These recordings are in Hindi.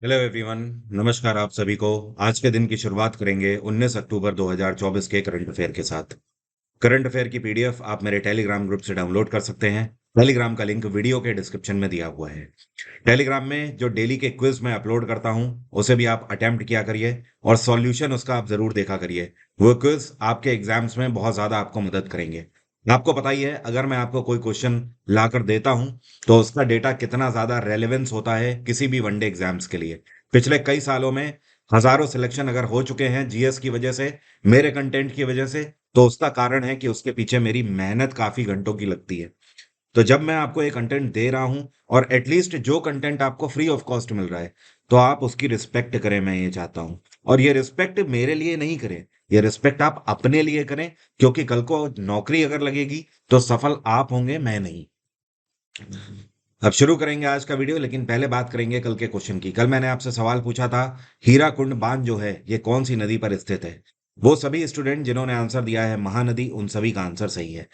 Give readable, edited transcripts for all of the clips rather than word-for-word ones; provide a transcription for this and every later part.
Hello everyone. नमस्कार आप सभी को। आज के दिन की शुरुआत करेंगे 19 अक्टूबर 2024 के करंट अफेयर के साथ। करंट अफेयर की पीडीएफ आप मेरे टेलीग्राम ग्रुप से डाउनलोड कर सकते हैं। टेलीग्राम का लिंक वीडियो के डिस्क्रिप्शन में दिया हुआ है। टेलीग्राम में जो डेली के क्विज मैं अपलोड करता हूं उसे भी आप अटेम्प्ट किया करिए और सॉल्यूशन उसका आप जरूर देखा करिए। वो क्विज आपके एग्जाम्स में बहुत ज्यादा आपको मदद करेंगे। आपको पता ही है, अगर मैं आपको कोई क्वेश्चन ला कर देता हूं तो उसका डेटा कितना ज्यादा रेलेवेंस होता है किसी भी वनडे एग्जाम्स के लिए। पिछले कई सालों में हजारों सिलेक्शन अगर हो चुके हैं जीएस की वजह से, मेरे कंटेंट की वजह से, तो उसका कारण है कि उसके पीछे मेरी मेहनत काफी घंटों की लगती है। तो जब मैं आपको ये कंटेंट दे रहा हूं और एटलीस्ट जो कंटेंट आपको फ्री ऑफ कॉस्ट मिल रहा है, तो आप उसकी रिस्पेक्ट करें, मैं ये चाहता हूं। और ये रिस्पेक्ट मेरे लिए नहीं करें, ये रिस्पेक्ट आप अपने लिए करें, क्योंकि कल को नौकरी अगर लगेगी तो सफल आप होंगे, मैं नहीं। अब शुरू करेंगे आज का वीडियो, लेकिन पहले बात करेंगे कल के क्वेश्चन की। कल मैंने आपसे सवाल पूछा था, हीराकुंड बांध जो है ये कौन सी नदी पर स्थित है। वो सभी स्टूडेंट जिन्होंने आंसर दिया है महानदी, उन सभी का आंसर सही है।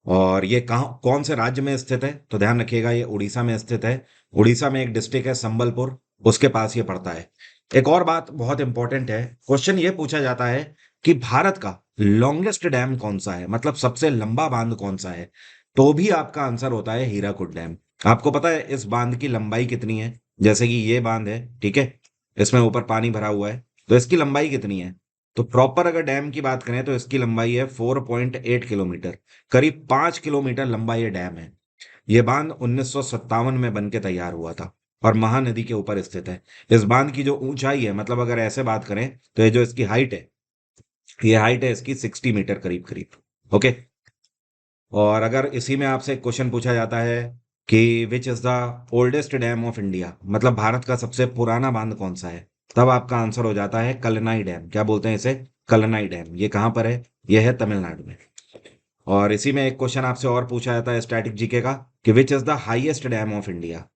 और ये कहाँ कौन से राज्य में स्थित है, तो ध्यान रखिएगा ये उड़ीसा में स्थित है। उड़ीसा में एक डिस्ट्रिक्ट है संबलपुर, उसके पास ये पड़ता है। एक और बात बहुत इंपॉर्टेंट है, क्वेश्चन ये पूछा जाता है कि भारत का लॉन्गेस्ट डैम कौन सा है, मतलब सबसे लंबा बांध कौन सा है। तो भी आपका आंसर होता है हीराकुड डैम। आपको पता है इस बांध की लंबाई कितनी है? जैसे कि ये बांध है, ठीक है, इसमें ऊपर पानी भरा हुआ है, तो इसकी लंबाई कितनी है? तो प्रॉपर अगर डैम की बात करें तो इसकी लंबाई है 4.8 किलोमीटर। करीब 5 किलोमीटर लंबा ये डैम है। ये बांध 1957 में बन के तैयार हुआ था और महानदी के ऊपर स्थित है। इस बांध की जो ऊंचाई है, मतलब अगर ऐसे बात करें तो ये जो इसकी हाइट है, ये हाइट है इसकी 60 मीटर करीब करीब। ओके। और अगर इसी में आपसे एक क्वेश्चन पूछा जाता है कि which is the oldest dam of India, मतलब भारत का सबसे पुराना बांध कौन सा है, तब आपका आंसर हो जाता है कलनाई डैम। क्या बोलते हैं इसे? कलनाई डैम। ये कहाँ पर है? ये है तमिलनाडु में। और इसी में एक क्वेश्चन आपसे और पूछा जाता है स्टैटिक जीके का कि which is the highest dam of India.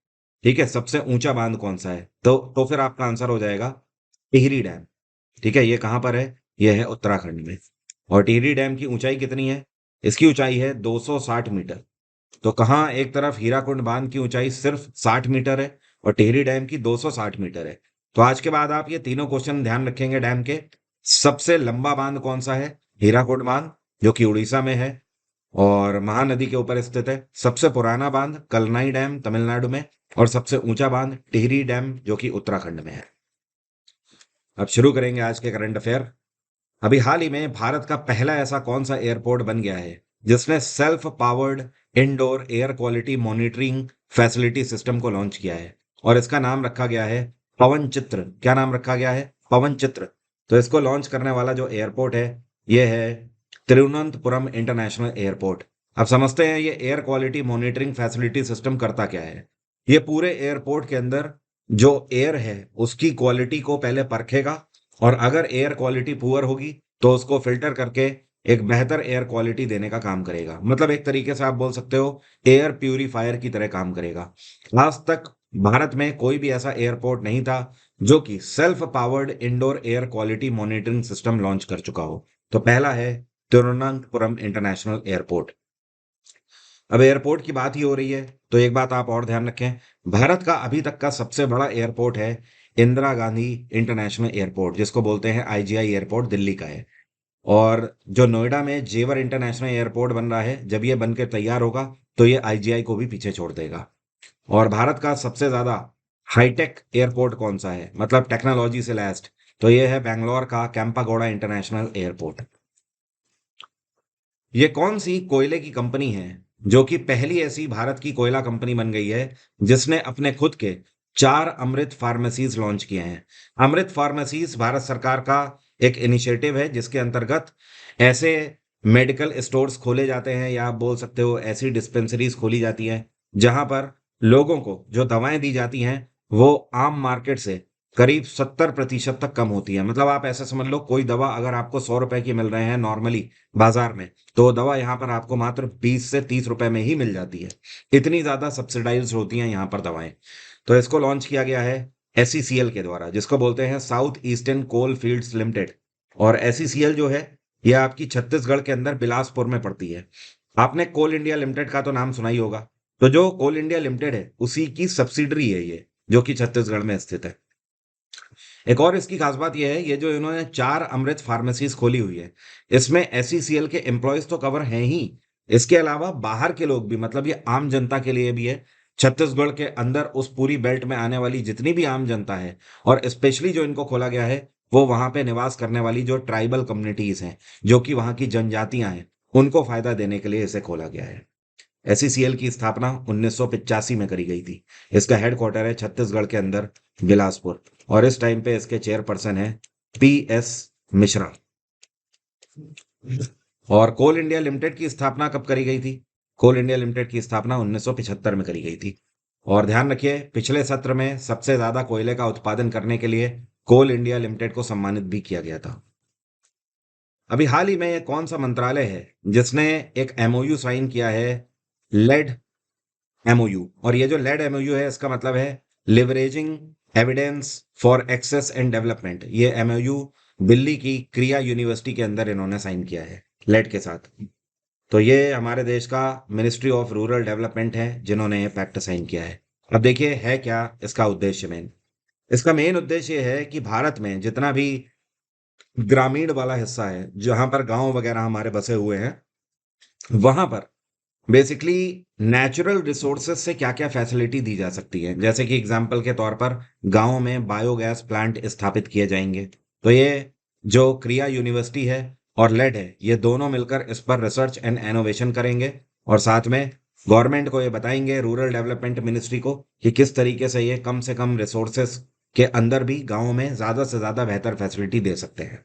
ठीक है, सबसे ऊंचा बांध कौन सा है? तो फिर आपका आंसर हो जाएगा टिहरी डैम। ठीक है, ये कहाँ पर है? ये है उत्तराखंड में। और टिहरी डैम की ऊंचाई कितनी है? इसकी ऊंचाई है 260 मीटर। तो कहाँ एक तरफ हीराकुंड बांध की ऊंचाई सिर्फ 60 मीटर है और टिहरी डैम की 260 मीटर है। तो आज के बाद आप ये तीनों क्वेश्चन ध्यान रखेंगे डैम के। सबसे लंबा बांध कौन सा है? हीराकुंड बांध, जो कि उड़ीसा में है और महानदी के ऊपर स्थित है। सबसे पुराना बांध कलनाई डैम तमिलनाडु में, और सबसे ऊंचा बांध टिहरी डैम जो कि उत्तराखंड में है। अब शुरू करेंगे आज के करंट अफेयर। अभी हाल ही में भारत का पहला ऐसा कौन सा एयरपोर्ट बन गया है जिसने self powered indoor air quality monitoring facility system को लॉन्च किया है? और इसका नाम रखा गया है पवन चित्र। क्या नाम रखा गया है? पवन चित्र। तो इसको लॉन्च करने वाला जो एयरपोर्ट है ये है तिरुवनंतपुरम इंटरनेशनल एयरपोर्ट। अब समझते हैं ये air quality monitoring facility system करता क्या है। ये पूरे एयरपोर्ट के अंदर जो एयर है उसकी क्वालिटी को पहले परखेगा, और अगर एयर क्वालिटी पुअर होगी तो उसको फिल्टर करके एक बेहतर एयर क्वालिटी देने का काम करेगा। मतलब एक तरीके से आप बोल सकते हो एयर प्यूरिफायर की तरह काम करेगा। आज तक भारत में कोई भी ऐसा एयरपोर्ट नहीं था जो कि self powered indoor air quality monitoring system launch कर चुका हो। तो पहला है तिरुवनंतपुरम इंटरनेशनल एयरपोर्ट। अब एयरपोर्ट की बात ही हो रही है तो एक बात आप और ध्यान रखें, भारत का अभी तक का सबसे बड़ा एयरपोर्ट है इंदिरा गांधी इंटरनेशनल एयरपोर्ट, जिसको बोलते हैं आईजीआई एयरपोर्ट, दिल्ली का है। और जो नोएडा में जेवर इंटरनेशनल एयरपोर्ट बन रहा है, जब ये बनकर तैयार होगा तो ये आईजीआई को भी पीछे छोड़ देगा। और भारत का सबसे ज्यादा हाईटेक एयरपोर्ट कौन सा है, मतलब टेक्नोलॉजी से लैस्ड? तो ये है बैंगलोर का कैंपागोड़ा इंटरनेशनल एयरपोर्ट। ये कौन सी कोयले की कंपनी है जो कि पहली ऐसी भारत की कोयला कंपनी बन गई है जिसने अपने खुद के 4 अमृत फार्मेसीज लॉन्च किए हैं? अमृत फार्मेसीज भारत सरकार का एक इनिशिएटिव है जिसके अंतर्गत ऐसे मेडिकल स्टोर्स खोले जाते हैं, या आप बोल सकते हो ऐसी डिस्पेंसरीज खोली जाती हैं जहां पर लोगों को जो दवाएं दी जाती हैं वो आम मार्केट से करीब 70% तक कम होती है। मतलब आप ऐसा समझ लो, कोई दवा अगर आपको 100 रुपए की मिल रहे हैं नॉर्मली बाजार में, तो दवा यहाँ पर आपको मात्र 20 से 30 रुपए में ही मिल जाती है। इतनी ज्यादा सब्सिडाइज होती हैं यहाँ पर दवाएं। तो इसको लॉन्च किया गया है एसईसीएल के द्वारा, जिसको बोलते हैं साउथ ईस्टर्न कोल फील्ड्स लिमिटेड। और एसईसीएल जो है यह आपकी छत्तीसगढ़ के अंदर बिलासपुर में पड़ती है। आपने कोल इंडिया लिमिटेड का तो नाम सुना ही होगा। तो जो कोल इंडिया लिमिटेड है उसी की सब्सिडरी है ये, जो कि छत्तीसगढ़ में स्थित है। एक और इसकी खास बात यह है, ये जो इन्होंने 4 अमृत फार्मेसीज खोली हुई है, इसमें एसईसीएल के एम्प्लॉयज तो कवर हैं ही, इसके अलावा बाहर के लोग भी, मतलब ये आम जनता के लिए भी है। छत्तीसगढ़ के अंदर उस पूरी बेल्ट में आने वाली जितनी भी आम जनता है, और स्पेशली जो इनको खोला गया है, वो वहां पे निवास करने वाली जो ट्राइबल कम्युनिटीज हैं, जो कि वहां की जनजातियां हैं, उनको फायदा देने के लिए इसे खोला गया है। एसईसीएल की स्थापना 1985 में करी गई थी। इसका हेडक्वार्टर है छत्तीसगढ़ के अंदर, बिलासपुर, और इस टाइम पे इसके चेयरपर्सन है पीएस मिश्रा। और कोल इंडिया लिमिटेड की स्थापना कब करी गई थी? कोल इंडिया लिमिटेड की स्थापना 1975 में करी गई थी। और ध्यान रखिए, पिछले सत्र में सबसे ज्यादा कोयले का उत्पादन करने के लिए कोल इंडिया लिमिटेड को सम्मानित भी किया गया था। अभी हाल ही में ये कौन सा मंत्रालय है जिसने एक एमओयू साइन किया है, लेड एमओयू? और ये जो लेड एमओयू है, इसका मतलब है leveraging evidence for access and development. ये एमओयू दिल्ली की क्रिया यूनिवर्सिटी के अंदर इन्होंने साइन किया है लेड के साथ। तो ये हमारे देश का मिनिस्ट्री ऑफ रूरल डेवलपमेंट है जिन्होंने ये पैक्ट साइन किया है। अब देखिए है क्या इसका उद्देश्य। मेन इसका मेन उद्देश्य ये है कि भारत में जितना भी ग्रामीण वाला हिस्सा है, जहां पर गांव वगैरह हमारे बसे हुए हैं, वहां पर बेसिकली नेचुरल रिसोर्सेज से क्या क्या फैसिलिटी दी जा सकती है। जैसे कि एग्जांपल के तौर पर गांव में बायोगैस प्लांट स्थापित किए जाएंगे। तो ये जो क्रिया यूनिवर्सिटी है और लेड है, ये दोनों मिलकर इस पर रिसर्च एंड इनोवेशन करेंगे, और साथ में गवर्नमेंट को ये बताएंगे, रूरल डेवलपमेंट मिनिस्ट्री को, कि किस तरीके से ये कम से कम रिसोर्सेस के अंदर भी गाँव में ज्यादा से ज्यादा बेहतर फैसिलिटी दे सकते हैं।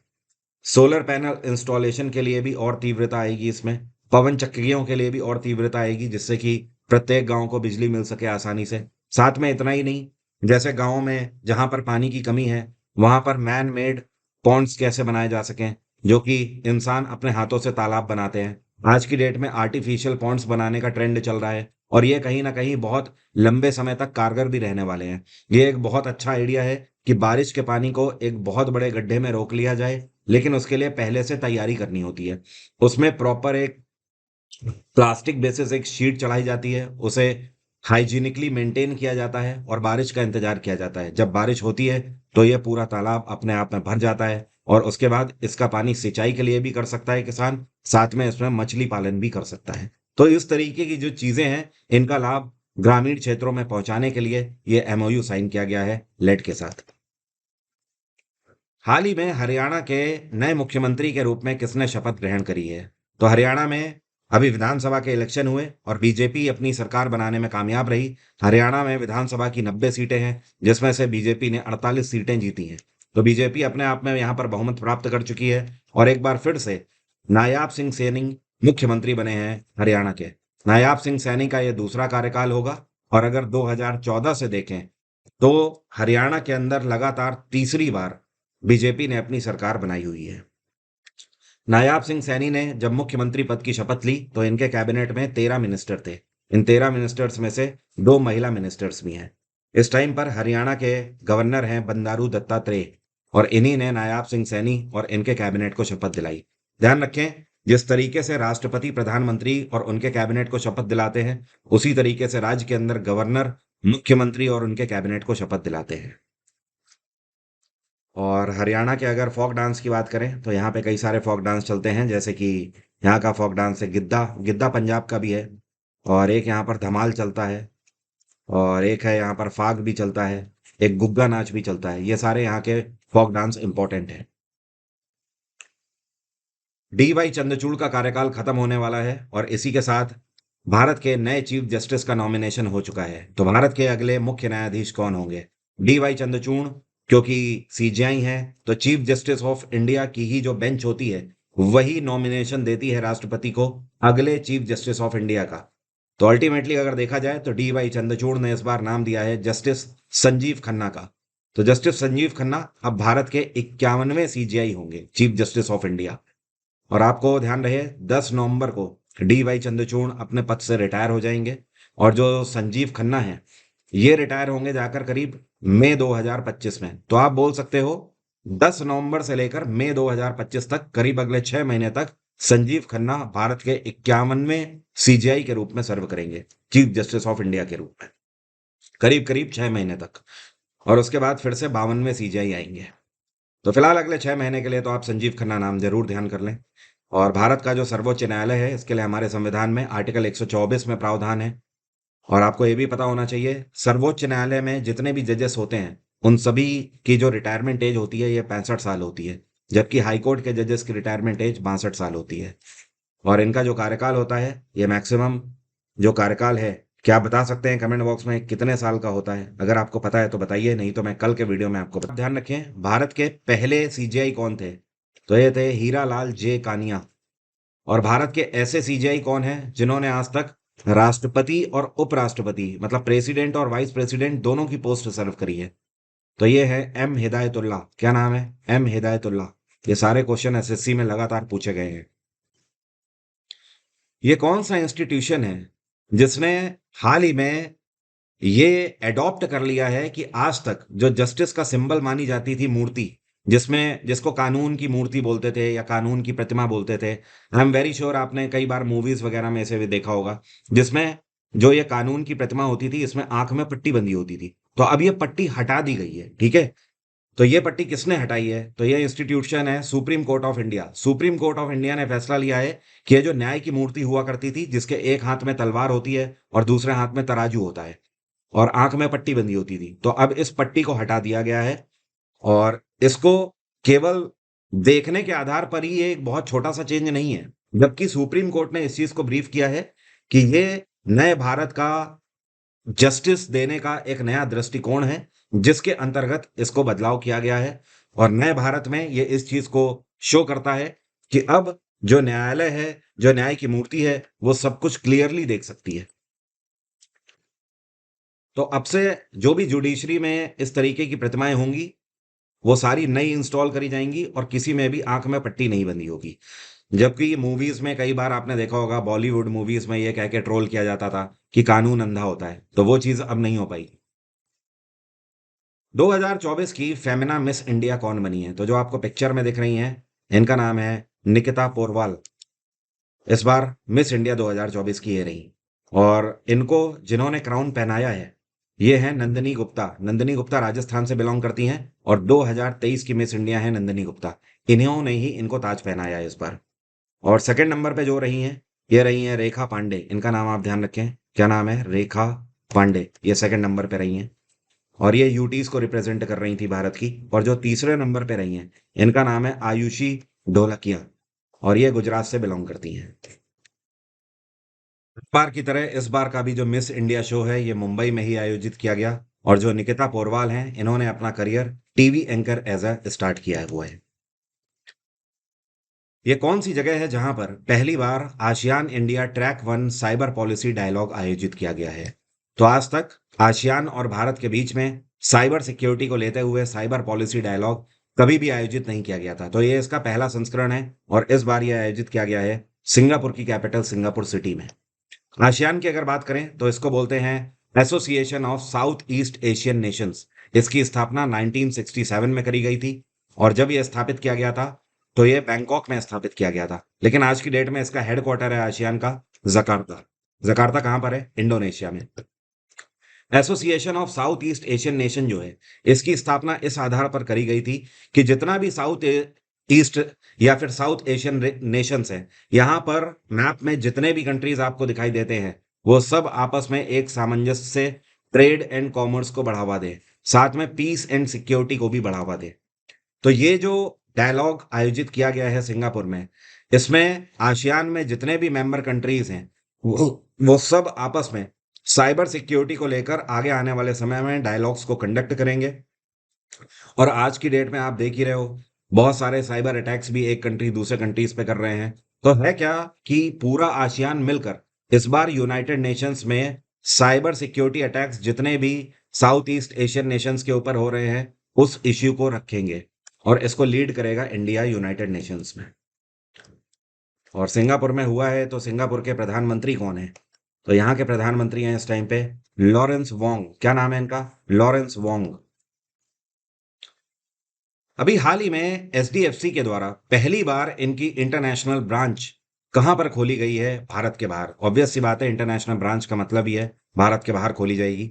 सोलर पैनल इंस्टॉलेशन के लिए भी और तीव्रता आएगी इसमें। पवन चक्कियों के लिए भी और तीव्रता आएगी, जिससे कि प्रत्येक गांव को बिजली मिल सके आसानी से। साथ में इतना ही नहीं, जैसे गांव में जहां पर पानी की कमी है, वहां पर मैन मेड पॉन्ड्स कैसे बनाए जा सकें, जो कि इंसान अपने हाथों से तालाब बनाते हैं। आज की डेट में आर्टिफिशियल पॉन्ड्स बनाने का ट्रेंड चल रहा है, और ये कहीं ना कहीं बहुत लंबे समय तक कारगर भी रहने वाले हैं। ये एक बहुत अच्छा आइडिया है कि बारिश के पानी को एक बहुत बड़े गड्ढे में रोक लिया जाए, लेकिन उसके लिए पहले से तैयारी करनी होती है। उसमें प्रॉपर एक प्लास्टिक बेसिस एक शीट चढ़ाई जाती है, उसे हाइजीनिकली मेंटेन किया जाता है, और बारिश का इंतजार किया जाता है। जब बारिश होती है तो ये पूरा तालाब अपने आप में भर जाता है, और उसके बाद इसका पानी सिंचाई के लिए भी कर सकता है किसान, साथ में इसमें मछली पालन भी कर सकता है। तो इस तरीके की जो चीजें हैं, इनका लाभ ग्रामीण क्षेत्रों में पहुंचाने के लिए ये एमओयू साइन किया गया है लेड के साथ। हाल ही में हरियाणा के नए मुख्यमंत्री के रूप में किसने शपथ ग्रहण करी है? तो हरियाणा में अभी विधानसभा के इलेक्शन हुए और बीजेपी अपनी सरकार बनाने में कामयाब रही। हरियाणा में विधानसभा की 90 सीटें हैं, जिसमें से बीजेपी ने 48 सीटें जीती हैं। तो बीजेपी अपने आप में यहाँ पर बहुमत प्राप्त कर चुकी है, और एक बार फिर से नायाब सिंह सैनी मुख्यमंत्री बने हैं हरियाणा के। नायाब सिंह सैनी का यह दूसरा कार्यकाल होगा, और अगर 2014 से देखें तो हरियाणा के अंदर लगातार तीसरी बार बीजेपी ने अपनी सरकार बनाई हुई है। नायाब सिंह सैनी ने जब मुख्यमंत्री पद की शपथ ली, तो इनके कैबिनेट में 13 मिनिस्टर थे। इन 13 मिनिस्टर्स में से 2 महिला मिनिस्टर्स भी हैं। इस टाइम पर हरियाणा के गवर्नर हैं बंडारू दत्तात्रेय, और इन्हीं ने नायाब सिंह सैनी और इनके कैबिनेट को शपथ दिलाई। ध्यान रखें, जिस तरीके से राष्ट्रपति प्रधानमंत्री और उनके कैबिनेट को शपथ दिलाते हैं, उसी तरीके से राज्य के अंदर गवर्नर मुख्यमंत्री और उनके कैबिनेट को शपथ दिलाते हैं। और हरियाणा के अगर फोक डांस की बात करें, तो यहाँ पे कई सारे फोक डांस चलते हैं, जैसे कि यहाँ का फोक डांस है गिद्दा। गिद्दा पंजाब का भी है। और एक यहाँ पर धमाल चलता है, और एक है यहाँ पर फाग भी चलता है, एक गुग्गा नाच भी चलता है। ये सारे यहाँ के फोक डांस इंपॉर्टेंट हैं। डी वाई चंद्रचूड़ का कार्यकाल खत्म होने वाला है, और इसी के साथ भारत के नए चीफ जस्टिस का नॉमिनेशन हो चुका है। तो भारत के अगले मुख्य न्यायाधीश कौन होंगे? डी वाई चंद्रचूड़, क्योंकि सीजेआई है, तो चीफ जस्टिस ऑफ इंडिया की ही जो बेंच होती है, वही नॉमिनेशन देती है राष्ट्रपति को अगले चीफ जस्टिस ऑफ इंडिया का। तो अल्टीमेटली अगर देखा जाए, तो डी वाई चंद्रचूड़ ने इस बार नाम दिया है जस्टिस संजीव खन्ना का। तो जस्टिस संजीव खन्ना अब भारत के 51वें सीजेआई होंगे, चीफ जस्टिस ऑफ इंडिया। और आपको ध्यान रहे, 10 नवंबर को डी वाई चंद्रचूड़ अपने पद से रिटायर हो जाएंगे, और जो संजीव खन्ना है, ये रिटायर होंगे जाकर करीब मई 2025 में। तो आप बोल सकते हो 10 नवंबर से लेकर मई 2025 तक, करीब अगले 6 महीने तक संजीव खन्ना भारत के 51वें सीजीआई के रूप में सर्व करेंगे, चीफ जस्टिस ऑफ इंडिया के रूप में, करीब करीब 6 महीने तक। और उसके बाद फिर से 52वें सीजीआई आएंगे। तो फिलहाल अगले 6 महीने के लिए तो आप संजीव खन्ना नाम जरूर ध्यान कर लें। और भारत का जो सर्वोच्च न्यायालय है, इसके लिए हमारे संविधान में आर्टिकल 124 में प्रावधान है। और आपको ये भी पता होना चाहिए, सर्वोच्च न्यायालय में जितने भी जजेस होते हैं, उन सभी की जो रिटायरमेंट एज होती है, ये 65 साल होती है। जबकि हाईकोर्ट के जजेस की रिटायरमेंट एज 62 साल होती है। और इनका जो कार्यकाल होता है, ये मैक्सिमम जो कार्यकाल है, क्या आप बता सकते हैं कमेंट बॉक्स में कितने साल का होता है? अगर आपको पता है तो बताइए, नहीं तो मैं कल के वीडियो में आपको ध्यान रखें, भारत के पहले सीजीआई कौन थे? तो ये थे हीरा लाल जे कानिया। और भारत के ऐसे सीजीआई कौन हैं जिन्होंने आज तक राष्ट्रपति और उपराष्ट्रपति, मतलब प्रेसिडेंट और वाइस प्रेसिडेंट, दोनों की पोस्ट सर्व करी है? तो ये है एम हिदायतुल्लाह। क्या नाम है? एम हिदायतुल्लाह। ये सारे क्वेश्चन एसएससी में लगातार पूछे गए हैं। ये कौन सा इंस्टीट्यूशन है जिसने हाल ही में ये एडॉप्ट कर लिया है कि आज तक जो जस्टिस का सिंबल मानी जाती थी मूर्ति, जिसमें जिसको कानून की मूर्ति बोलते थे या कानून की प्रतिमा बोलते थे, आई एम वेरी श्योर आपने कई बार मूवीज वगैरह में ऐसे भी देखा होगा, जिसमें जो ये कानून की प्रतिमा होती थी, इसमें आंख में पट्टी बंधी होती थी। तो अब ये पट्टी हटा दी गई है, ठीक है? तो ये पट्टी किसने हटाई है? तो ये इंस्टीट्यूशन है supreme court of India. Supreme court of India ने फैसला लिया है कि ये जो न्याय की मूर्ति हुआ करती थी, जिसके एक हाथ में तलवार होती है और दूसरे हाथ में तराजू होता है और आंख में पट्टी बंधी होती थी, तो अब इस पट्टी को हटा दिया गया है। और इसको केवल देखने के आधार पर ही ये एक बहुत छोटा सा चेंज नहीं है, जबकि सुप्रीम कोर्ट ने इस चीज को ब्रीफ किया है कि ये नए भारत का जस्टिस देने का एक नया दृष्टिकोण है, जिसके अंतर्गत इसको बदलाव किया गया है। और नए भारत में ये इस चीज को शो करता है कि अब जो न्यायालय है, जो न्याय की मूर्ति है, वो सब कुछ क्लियरली देख सकती है। तो अब से जो भी जुडिशरी में इस तरीके की प्रतिमाएं होंगी, वो सारी नई इंस्टॉल करी जाएंगी और किसी में भी आंख में पट्टी नहीं बंधी होगी। जबकि मूवीज में कई बार आपने देखा होगा, बॉलीवुड मूवीज में ये कह के ट्रोल किया जाता था कि कानून अंधा होता है, तो वो चीज अब नहीं हो पाई। 2024 की फेमिना मिस इंडिया कौन बनी है? तो जो आपको पिक्चर में दिख रही हैं, इनका नाम है निकिता पोरवाल। इस बार मिस इंडिया 2024 की ये रही। और इनको जिन्होंने क्राउन पहनाया है, ये है नंदिनी गुप्ता। नंदिनी गुप्ता राजस्थान से बिलोंग करती हैं और 2023 की मिस इंडिया है नंदिनी गुप्ता। इन्होंने ही इनको ताज पहनाया है इस बार। और सेकंड नंबर पे जो रही हैं, ये रही हैं रेखा पांडे। इनका नाम आप ध्यान रखें, क्या नाम है? रेखा पांडे। ये सेकंड नंबर पे रही हैं और ये यूटीज को रिप्रेजेंट कर रही थी भारत की। और जो तीसरे नंबर पे रही हैं, इनका नाम है आयुषी ढोलकिया और ये गुजरात से बिलोंग करती हैं। इस बार की तरह इस बार का भी जो मिस इंडिया शो है, ये मुंबई में ही आयोजित किया गया। और जो निकिता पोरवाल हैं, इन्होंने अपना career TV anchor as a start किया हुआ है। ये कौन सी जगह है जहां पर पहली बार ASEAN India track 1 cyber policy dialogue आयोजित किया गया है? तो आज तक आसियान और भारत के बीच में साइबर सिक्योरिटी को लेते हुए साइबर पॉलिसी डायलॉग कभी भी आयोजित नहीं किया गया था। तो ये इसका पहला संस्करण है और इस बार यह आयोजित किया गया है सिंगापुर की कैपिटल सिंगापुर सिटी में। आसियान की अगर बात करें तो इसको बोलते हैं association of south east Asian Nations. इसकी स्थापना 1967 में करी गई थी और जब यह स्थापित किया गया था, तो ये बैंकॉक में स्थापित किया गया था। लेकिन आज की डेट में इसका हेडक्वार्टर है आसियान का जकार्ता। जकार्ता कहाँ पर है? इंडोनेशिया में। Association of south east Asian nation जो है, इसकी स्थापना इस आधार पर करी गई थी कि जितना भी साउथ ईस्ट या फिर साउथ एशियन नेशंस हैं, यहाँ पर मैप में जितने भी कंट्रीज आपको दिखाई देते हैं, वो सब आपस में एक सामंजस्य से ट्रेड एंड कॉमर्स को बढ़ावा दें, साथ में पीस एंड सिक्योरिटी को भी बढ़ावा दें। तो ये जो डायलॉग आयोजित किया गया है सिंगापुर में, इसमें आसियान में जितने भी मेंबर कंट्रीज हैं, वो सब आपस में साइबर सिक्योरिटी को लेकर आगे आने वाले समय में डायलॉग्स को कंडक्ट करेंगे। और आज की डेट में आप देख ही रहे हो, बहुत सारे साइबर अटैक्स भी एक कंट्री दूसरे कंट्रीज पे कर रहे हैं। तो है क्या कि पूरा आसियान मिलकर इस बार यूनाइटेड नेशंस में साइबर सिक्योरिटी अटैक्स जितने भी साउथ ईस्ट एशियन नेशंस के ऊपर हो रहे हैं, उस इश्यू को रखेंगे और इसको लीड करेगा इंडिया यूनाइटेड नेशंस में। और सिंगापुर में हुआ है, तो सिंगापुर के प्रधानमंत्री कौन है? तो यहाँ के प्रधानमंत्री हैं इस टाइम पे लॉरेंस वोंग। क्या नाम है इनका? Lawrence Wong. अभी हाल ही में एचडीएफसी के द्वारा पहली बार इनकी इंटरनेशनल ब्रांच कहां पर खोली गई है? भारत के बाहर। ऑब्वियस सी बात है, इंटरनेशनल ब्रांच का मतलब ही है भारत के बाहर खोली जाएगी।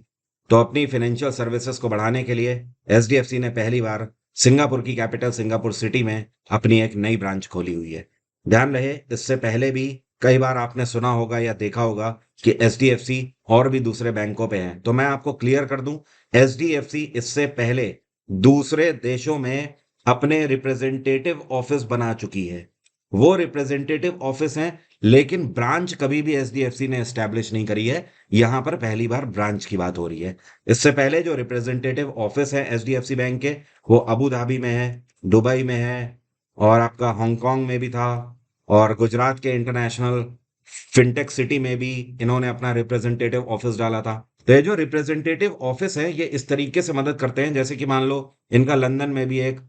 तो अपनी फाइनेंशियल सर्विसेज को बढ़ाने के लिए एचडीएफसी ने पहली बार सिंगापुर की कैपिटल सिंगापुर सिटी में अपनी एक नई ब्रांच खोली हुई है। ध्यान रहे, इससे पहले भी कई बार आपने सुना होगा या देखा होगा कि एचडीएफसी और भी दूसरे बैंकों पे हैं। तो मैं आपको क्लियर कर दूं, एचडीएफसी इससे पहले दूसरे देशों में अपने रिप्रेजेंटेटिव ऑफिस बना चुकी है। वो रिप्रेजेंटेटिव ऑफिस हैं, लेकिन ब्रांच कभी भी एचडीएफसी ने एस्टैब्लिश नहीं करी है। यहां पर पहली बार ब्रांच की बात हो रही है। इससे पहले जो रिप्रेजेंटेटिव ऑफिस है एचडीएफसी बैंक के, वो अबू धाबी में है, दुबई में है, और आपका हांगकांग में भी था, और गुजरात के इंटरनेशनल फिनटेक सिटी में भी इन्होंने अपना रिप्रेजेंटेटिव ऑफिस डाला था। तो ये जो रिप्रेजेंटेटिव ऑफिस है, ये इस तरीके से मदद करते हैं, जैसे कि मान लो इनका लंदन में भी एक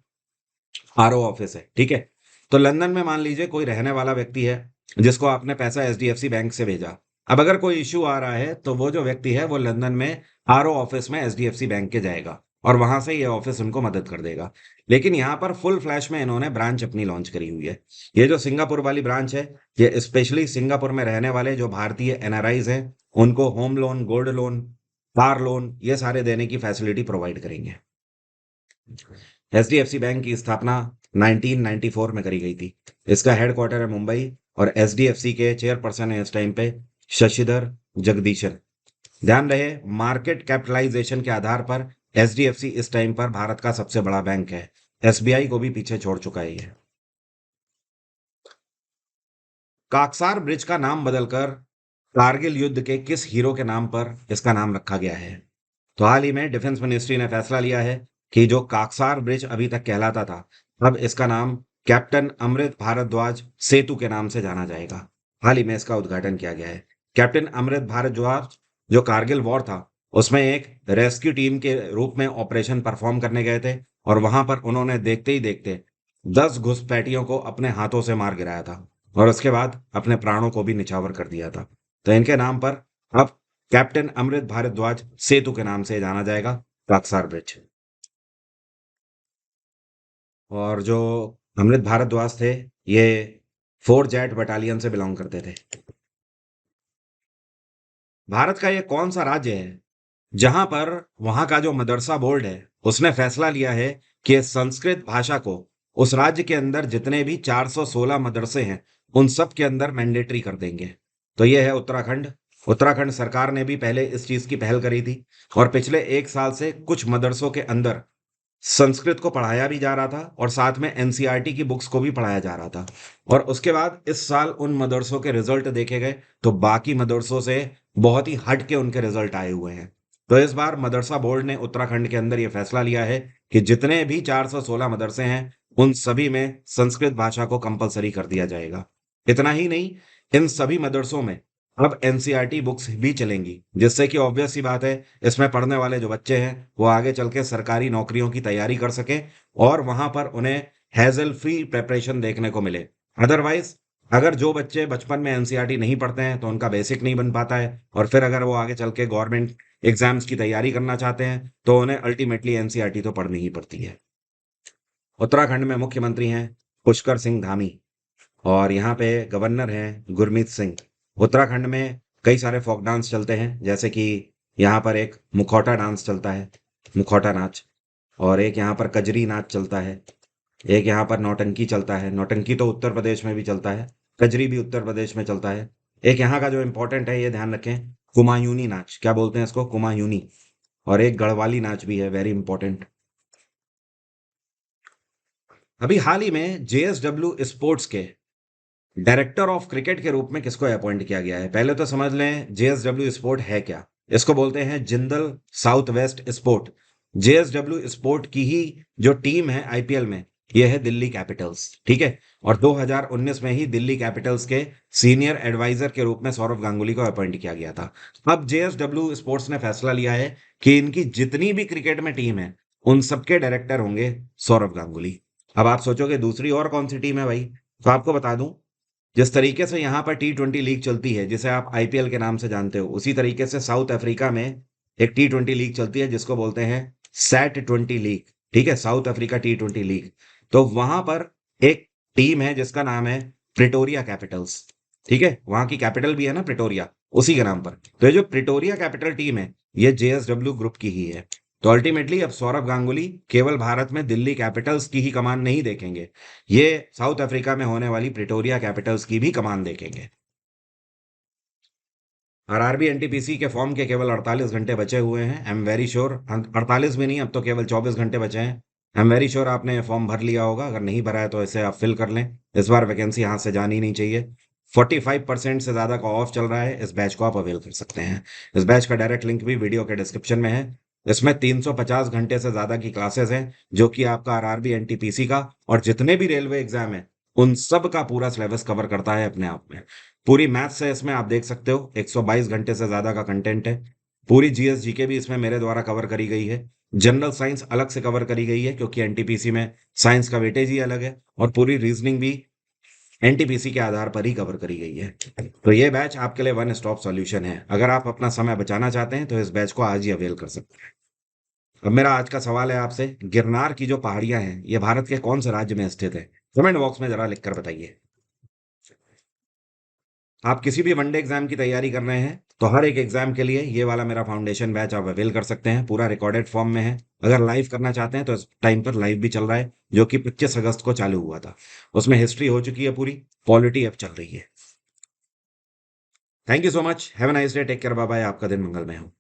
आरओ ऑफिस है, ठीक है। तो लंदन में मान लीजिए कोई रहने वाला व्यक्ति है जिसको आपने पैसा एचडीएफसी बैंक से भेजा। अब अगर कोई इश्यू आ रहा है तो वो जो व्यक्ति है वो लंदन में आरओ ऑफिस में एचडीएफसी बैंक के जाएगा और वहां से ये ऑफिस उनको मदद कर देगा। लेकिन यहाँ पर फुल फ्लैश में इन्होंने ब्रांच अपनी लॉन्च करी हुई है। ये जो सिंगापुर वाली ब्रांच है, ये स्पेशली सिंगापुर में रहने वाले जो भारतीय एनआरआईज हैं उनको home loan, gold loan, car loan, ये सारे देने की फैसिलिटी प्रोवाइड करेंगे। एचडीएफसी बैंक की स्थापना 1994 में करी गई थी। इसका हेडक्वार्टर है मुंबई, और एचडीएफसी के चेयरपर्सन है इस टाइम पे शशिधर जगदीशन। ध्यान रहे, मार्केट कैपिटलाइजेशन के आधार पर एचडीएफसी इस टाइम पर भारत का सबसे बड़ा बैंक है। एसबीआई को भी पीछे छोड़ चुका है ये। काकसार ब्रिज का नाम बदलकर कारगिल युद्ध के किस हीरो के नाम पर इसका नाम रखा गया है? तो हाल ही में डिफेंस मिनिस्ट्री ने फैसला लिया है कि जो काकसार ब्रिज अभी तक कहलाता था, अब इसका नाम कैप्टन अमृत भारद्वाज सेतु के नाम से जाना जाएगा। हाल ही में इसका उद्घाटन किया गया है। कैप्टन अमृत भारद्वाज जो कारगिल वॉर था उसमें एक रेस्क्यू टीम के रूप में ऑपरेशन परफॉर्म करने गए थे, और वहां पर उन्होंने देखते ही देखते 10 घुसपैठियों को अपने हाथों से मार गिराया था, और उसके बाद अपने प्राणों को भी निछावर कर दिया था। तो इनके नाम पर अब कैप्टन अमृत भारद्वाज सेतु के नाम से जाना जाएगा काकसार ब्रिज। और जो अमृत भारद्वाज थे, ये 4 जेट बटालियन से बिलोंग करते थे। भारत का ये कौन सा राज्य है जहां पर वहां का जो मदरसा बोर्ड है उसने फैसला लिया है कि संस्कृत भाषा को उस राज्य के अंदर जितने भी 416 मदरसे हैं उन सब के अंदर मैंडेटरी कर देंगे? तो ये है उत्तराखंड। उत्तराखंड सरकार ने भी पहले इस चीज की पहल करी थी, और पिछले 1 साल से कुछ मदरसों के अंदर संस्कृत को पढ़ाया भी जा रहा था और साथ में एनसीईआरटी की बुक्स को भी पढ़ाया जा रहा था। और उसके बाद इस साल उन मदरसों के रिजल्ट देखे गए तो बाकी मदरसों से बहुत ही हट के उनके रिजल्ट आए हुए हैं। तो इस बार मदरसा बोर्ड ने उत्तराखंड के अंदर यह फैसला लिया है कि जितने भी 416 मदरसे हैं उन सभी में संस्कृत भाषा को कंपलसरी कर दिया जाएगा। इतना ही नहीं, इन सभी मदरसों में अब एनसीईआरटी बुक्स भी चलेंगी, जिससे कि ऑब्वियस सी बात है इसमें पढ़ने वाले जो बच्चे हैं वो आगे चल के सरकारी नौकरियों की तैयारी कर सकें, और वहां पर उन्हें हैजल फ्री प्रेपरेशन देखने को मिले। अदरवाइज अगर जो बच्चे बचपन में एनसीईआरटी नहीं पढ़ते हैं तो उनका बेसिक नहीं बन पाता है, और फिर अगर वो आगे चल के गवर्नमेंट एग्जाम्स की तैयारी करना चाहते हैं तो उन्हें अल्टीमेटली एनसीईआरटी तो पढ़नी ही पड़ती है। उत्तराखंड में मुख्यमंत्री हैं पुष्कर सिंह धामी, और यहाँ पे गवर्नर हैं गुरमीत सिंह। उत्तराखंड में कई सारे फोक डांस चलते हैं, जैसे कि यहाँ पर एक मुखौटा डांस चलता है, मुखौटा नाच, और एक यहाँ पर कजरी नाच चलता है, एक यहाँ पर नौटंकी चलता है। नौटंकी तो उत्तर प्रदेश में भी चलता है, कजरी भी उत्तर प्रदेश में चलता है। एक यहाँ का जो इम्पोर्टेंट है, ये ध्यान रखें, कुमायूनी नाच, क्या बोलते हैं इसको, कुमायूनी। और एक गढ़वाली नाच भी है, वेरी इंपॉर्टेंट। अभी हाल ही में जेएसडब्ल्यू स्पोर्ट्स के डायरेक्टर ऑफ क्रिकेट के रूप में किसको अपॉइंट किया गया है? पहले तो समझ लें जेएसडब्ल्यू स्पोर्ट है क्या। इसको बोलते हैं Jindal south west sport. JSW sport की ही जो टीम है आईपीएल में, ये है दिल्ली कैपिटल्स, ठीक है। और 2019 में ही दिल्ली कैपिटल्स के सीनियर एडवाइजर के रूप में सौरव गांगुली को अपॉइंट किया गया था। अब जेएसडब्ल्यू स्पोर्ट्स ने फैसला लिया है कि इनकी जितनी भी क्रिकेट में टीम है उन सबके डायरेक्टर होंगे सौरव गांगुली। अब आप सोचोगे दूसरी और कौन सी टीम है भाई, तो आपको बता दूं, जिस तरीके से यहाँ पर T20 लीग चलती है जिसे आप आईपीएल के नाम से जानते हो, उसी तरीके से साउथ अफ्रीका में एक T20 लीग चलती है जिसको बोलते हैं SAT20 लीग, ठीक है, साउथ अफ्रीका T20 लीग। तो वहां पर एक टीम है जिसका नाम है प्रिटोरिया कैपिटल्स, ठीक है, वहां की कैपिटल भी है ना प्रिटोरिया, उसी के नाम पर। तो ये जो प्रिटोरिया कैपिटल टीम है, ये जेएसडब्ल्यू ग्रुप की ही है। तो अल्टीमेटली अब सौरभ गांगुली केवल भारत में दिल्ली कैपिटल्स की ही कमान नहीं देखेंगे, ये साउथ अफ्रीका में होने वाली प्रिटोरिया कैपिटल्स की भी कमान देखेंगे। आरआरबी एनटीपीसी के फॉर्म के केवल 48 घंटे बचे हुए हैं। आई एम वेरी श्योर, 48 भी नहीं, अब तो केवल 24 घंटे बचे हैं। आई एम वेरी श्योर आपने फॉर्म भर लिया होगा, अगर नहीं भरा है तो इसे आप फिल कर लें। इस बार वैकेंसी हाथ से जानी नहीं चाहिए। 45% से ज्यादा का ऑफ चल रहा है, इस बैच को आप अवेल कर सकते हैं। इस बैच का डायरेक्ट लिंक भी वीडियो के डिस्क्रिप्शन में है। इसमें 350 घंटे से ज्यादा की क्लासेस हैं, जो कि आपका आरआरबी एनटीपीसी का और जितने भी रेलवे एग्जाम है उन सब का पूरा सिलेबस कवर करता है अपने आप में। पूरी मैथ्स है इसमें, आप देख सकते हो 122 घंटे से ज्यादा का कंटेंट है। पूरी जीएस जीके भी इसमें मेरे द्वारा कवर करी गई है। जनरल साइंस अलग से कवर करी गई है, क्योंकि एनटीपीसी में साइंस का वेटेज ही अलग है। और पूरी रीजनिंग भी एनटीपीसी के आधार पर ही कवर करी गई है। तो ये बैच आपके लिए वन स्टॉप सॉल्यूशन है। अगर आप अपना समय बचाना चाहते हैं तो इस बैच को आज ही अवेल कर सकते हैं। अब मेरा आज का सवाल है आपसे, गिरनार की जो पहाड़ियां हैं ये भारत के कौन से राज्य में स्थित है? कमेंट बॉक्स में जरा लिखकर बताइए। आप किसी भी वनडे एग्जाम की तैयारी कर रहे हैं तो हर एक एग्जाम के लिए ये वाला मेरा फाउंडेशन बैच आप अवेल कर सकते हैं। पूरा रिकॉर्डेड फॉर्म में है। अगर लाइव करना चाहते हैं तो इस टाइम पर लाइव भी चल रहा है, जो कि 25 अगस्त को चालू हुआ था। उसमें हिस्ट्री हो चुकी है पूरी, पॉलिटी अब चल रही है। Thank you so much, have a nice day, take care, bye bye, आपका दिन मंगलमय हो।